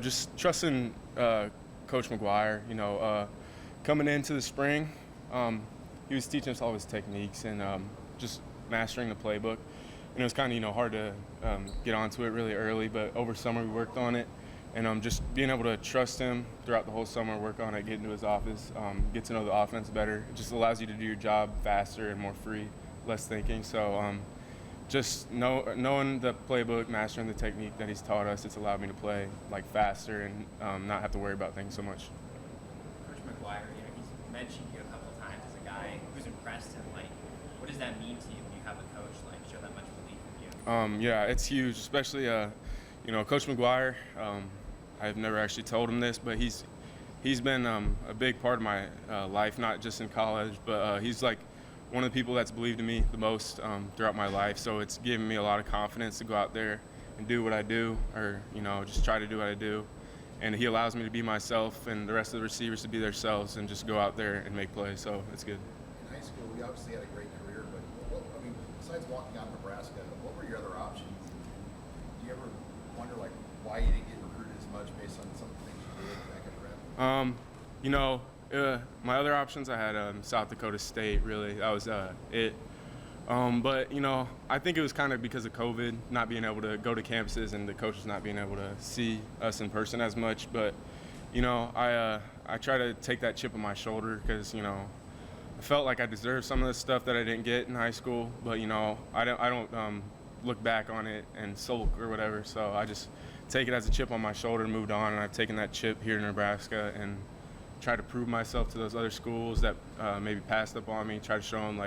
just trusting Coach McGuire. Coming into the spring, he was teaching us all his techniques and just mastering the playbook. And it was kind of hard to get onto it really early, but over summer we worked on it. And just being able to trust him throughout the whole summer, work on it, get into his office, get to know the offense better. It just allows you to do your job faster and more free, less thinking. So just knowing the playbook, mastering the technique that he's taught us, it's allowed me to play faster and not have to worry about things so much. Coach McGuire, he's mentioned you a couple of times as a guy who's impressed him. What does that mean to you when you have a coach show that much belief in you? Yeah, it's huge, especially Coach McGuire. I've never actually told him this, but he's been a big part of my life, not just in college, but he's one of the people that's believed in me the most throughout my life. So it's given me a lot of confidence to go out there and do what I do, or just try to do what I do. And he allows me to be myself, and the rest of the receivers to be themselves and just go out there and make plays. So it's good. In high school, you obviously had a great career, but besides walking out of Nebraska, what were your other options? Do you ever wonder why you didn't get recruited as much based on some of the things you did back at Rep? My other options, I had South Dakota State, really. That was it. But, I think it was kind of because of COVID, not being able to go to campuses and the coaches not being able to see us in person as much. But, I try to take that chip on my shoulder because, I felt like I deserved some of the stuff that I didn't get in high school. But, I don't look back on it and sulk or whatever. So I just take it as a chip on my shoulder and moved on. And I've taken that chip here in Nebraska and try to prove myself to those other schools that maybe passed up on me, try to show them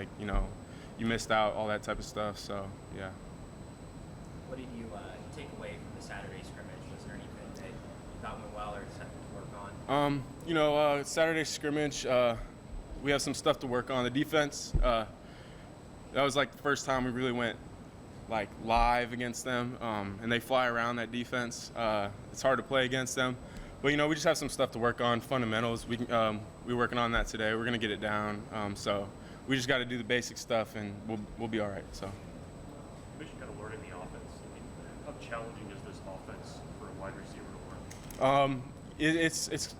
you missed out, all that type of stuff. So, yeah. What did you take away from the Saturday scrimmage? Was there anything that you thought went well or something to work on? Saturday scrimmage, we have some stuff to work on. The defense, that was the first time we really went live against them, and they fly around that defense. It's hard to play against them. But, we just have some stuff to work on, fundamentals. We're working on that today. We're going to get it down. So we just got to do the basic stuff, and we'll be all right. So. You mentioned kind of learning the offense. How challenging is this offense for a wide receiver to learn?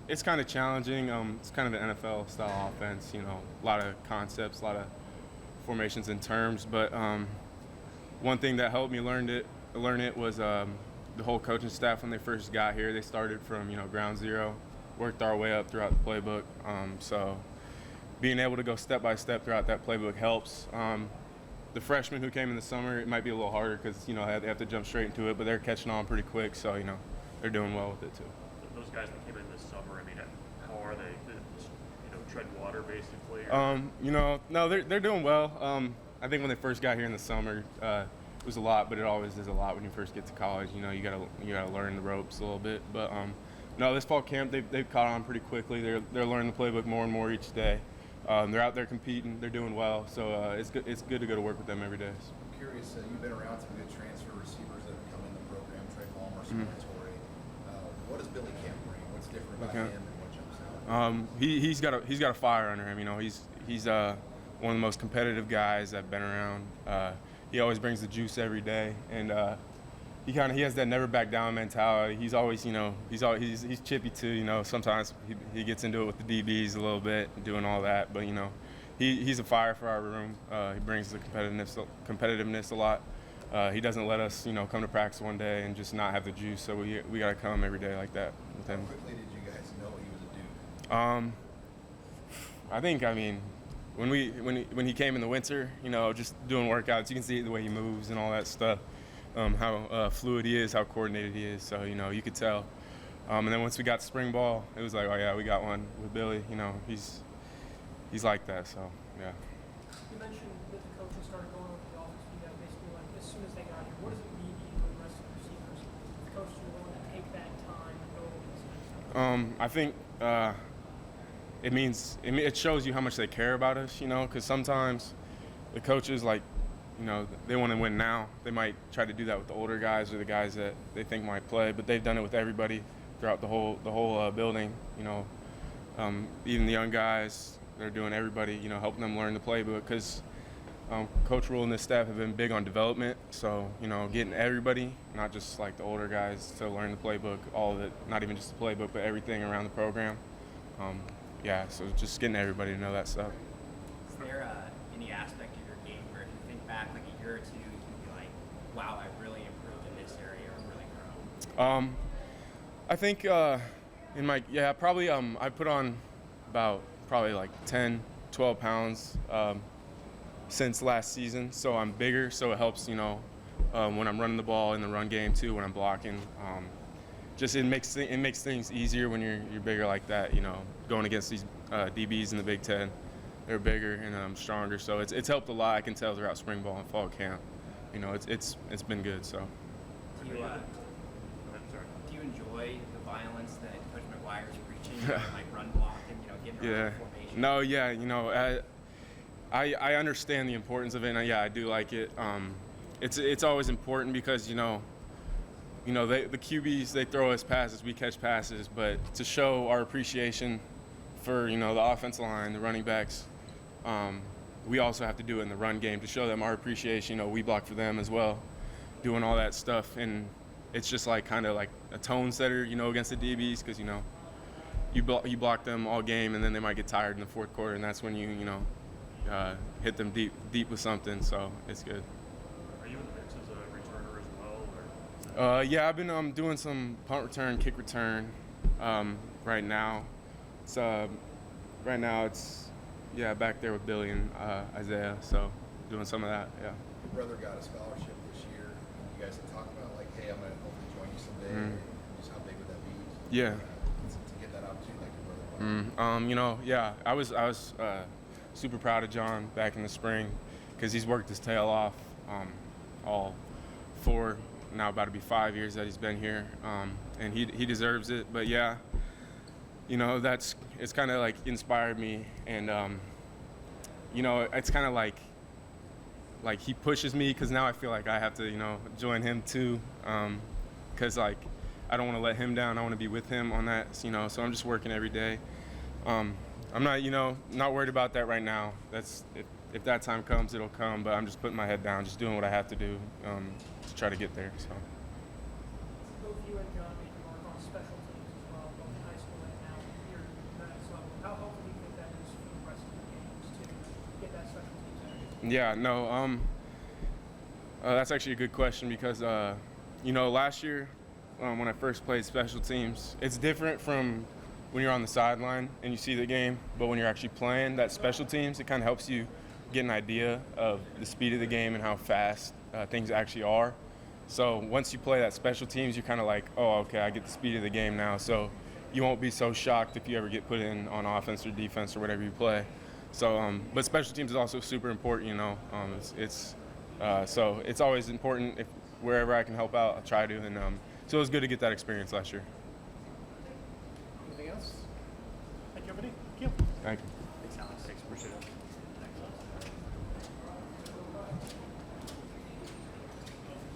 It's kind of challenging. It's kind of the NFL style offense. A lot of concepts, a lot of formations and terms. But one thing that helped me learn it was the whole coaching staff when they first got here. They started from ground zero, worked our way up throughout the playbook. So being able to go step by step throughout that playbook helps. The freshmen who came in the summer, it might be a little harder because they have to jump straight into it, but they're catching on pretty quick. So they're doing well with it too. Those guys that came in this summer, how are they? Tread water basically? No, they're doing well. I think when they first got here in the summer, it was a lot, but it always is a lot when you first get to college. You gotta learn the ropes a little bit. But no, this fall camp they've caught on pretty quickly. They're learning the playbook more and more each day. They're out there competing. They're doing well. So it's good to go to work with them every day. I'm curious. You've been around some good transfer receivers that have come in the program. Trey Palmer, Torrey. What does Billy Camp bring? What's different about him and what jumps out? He's got a fire under him. He's one of the most competitive guys that have been around. He always brings the juice every day, and he has that never back down mentality. He's always he's chippy too. Sometimes he gets into it with the DBs a little bit, doing all that. But he's a fire for our room. He brings the competitiveness a lot. He doesn't let us come to practice one day and just not have the juice. So we got to come every day like that with him. How quickly did you guys know he was a dude? I think when he came in the winter, just doing workouts, you can see the way he moves and all that stuff, how fluid he is, how coordinated he is. So, you could tell. And then once we got to spring ball, it was like, oh, yeah, we got one with Billy. He's like that, so, yeah. You mentioned that the coaches started going over the offense. You guys basically, as soon as they got here, what does it mean to you and the rest of the receivers? The coaches are willing to take that time and go over this kind of stuff? I think it shows you how much they care about us, because sometimes the coaches, they want to win now. They might try to do that with the older guys or the guys that they think might play, but they've done it with everybody throughout the whole building, even the young guys. They're doing everybody, helping them learn the playbook because Coach Rule and this staff have been big on development. So, you know, getting everybody, not just like the older guys, to learn the playbook, all of it, not even just the playbook, but everything around the program. Yeah, so just getting everybody to know that stuff. Is there any aspect of your game where if you think back like a year or two, you can be like, wow, I really improved in this area or really grown? I think in my, probably I put on about probably like 10, 12 pounds since last season. So I'm bigger, so it helps, you know, when I'm running the ball in the run game too, when I'm blocking. Just it makes things easier when you're bigger like that, you know, going against these DBs in the Big Ten. They're bigger and stronger, so it's helped a lot. I can tell throughout spring ball and fall camp. You know, it's been good. So. Do you enjoy the violence that Coach McGuire is preaching, like run block and getting around formation? No, yeah, you know, I understand the importance of it, and yeah, I do like it. It's always important because you know the QBs, they throw us passes, we catch passes, but to show our appreciation for the offensive line, the running backs, we also have to do it in the run game to show them our appreciation. You know, we block for them as well, doing all that stuff, and it's just like kind of like a tone setter, against the DBs, because you block them all game, and then they might get tired in the fourth quarter, and that's when you hit them deep with something. So it's good. Are you in the mix as a returner as well, or? Yeah, I've been doing some punt return, kick return right now. Right now it's back there with Billy and Isaiah, so doing some of that. Yeah. Your brother got a scholarship this year. You guys had talked about like, hey, I'm gonna hopefully join you someday. Just how big would that be? Yeah. To get that opportunity, like your brother. I was super proud of John back in the spring because he's worked his tail off all 4, now about to be 5 years that he's been here, and he deserves it. But yeah, it's kind of like inspired me, and it's kind of like he pushes me because now I feel like I have to join him too, because like I don't want to let him down. I want to be with him on that, so I'm just working every day. I'm not worried about that right now. That's if that time comes, it'll come. But I'm just putting my head down, just doing what I have to do to try to get there. So. Both you and John made your mark on special teams as well, both in high school and now here at the next level. How helpful do you think that is for the rest of the games to get that special teams out? Yeah, no. That's actually a good question because last year when I first played special teams, it's different from when you're on the sideline and you see the game, but when you're actually playing that special teams, it kind of helps you get an idea of the speed of the game and how fast things actually are. So once you play that special teams, you're kind of like, oh, okay, I get the speed of the game now. So you won't be so shocked if you ever get put in on offense or defense or whatever you play. So, but special teams is also super important, so it's always important. If wherever I can help out, I'll try to. And so it was good to get that experience last year. Anything else? Thank you, everybody. Thank you. Thank you. Thanks, Alex. Thanks, appreciate it.